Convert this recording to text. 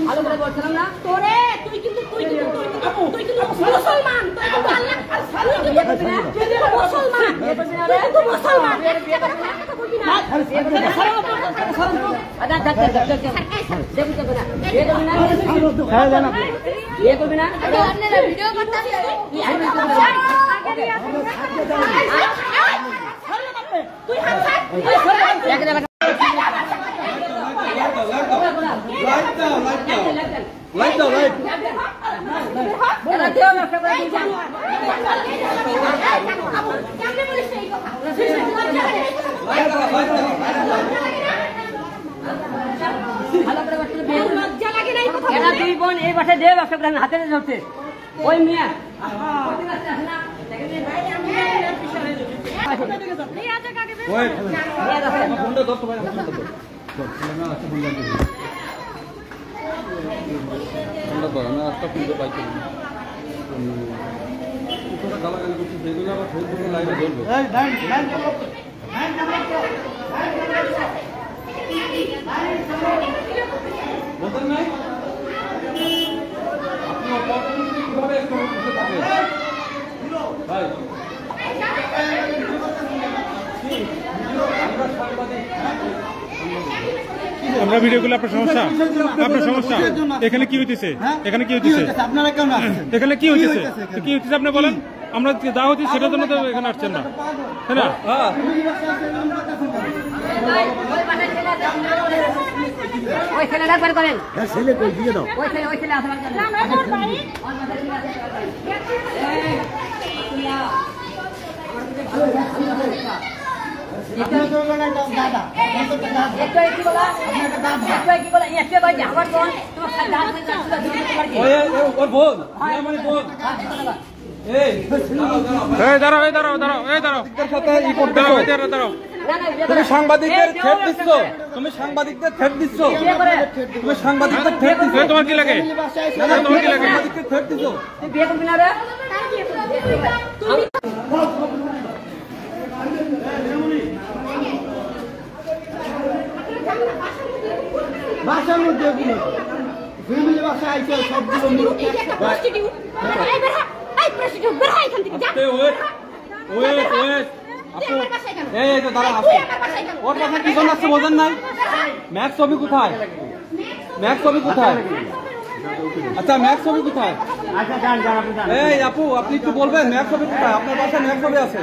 ভালো করে বলছিলাম না তোরে তুই কিন্তু মুসলমান তুই কিন্তু আল্লাহ মুসলমান মুসলমান ভিডিও করতে তুই লাইট দাও লাইট দুই বোন এই বাসায় দেব ব্যবসা হাতে ধরছে ওই মিয়া গালাগালি করছি সেগুলো আবার ফেসবুকে লাইভে ধরবে বলতেন নাই আপনি কিভাবে ভাই আমরা ভিডিওগুলো আপনার সমস্যা এখানে কি হইতেছে আপনারা কেন এখানে কি হইতেছে আপনি বলেন আমরা যা হচ্ছে সেটার জন্য তো এখানে আসছেন না তাই না ওই ছেলেটা বের করেন ছেলে কই দিয়ে দাও ওই ছেলে আসবার করেন তুমি সাংবাদিকদের থ্রেট দিচ্ছ তোমার কি লাগে সাংবাদিকদের থ্রেট দিচ্ছ বাসার মধ্যে ফ্যামিলি বাসা আইছে সবগুলো ওর বাসার পিছন আসছে বোঝেন নাই ম্যাক্স ছবি কোথায় আচ্ছা ম্যাক্স ছবি কোথায় এই আপু আপনি একটু বলবেন ম্যাক্স ছবি কোথায় আপনার বাসায় ম্যাক্স ছবি আছে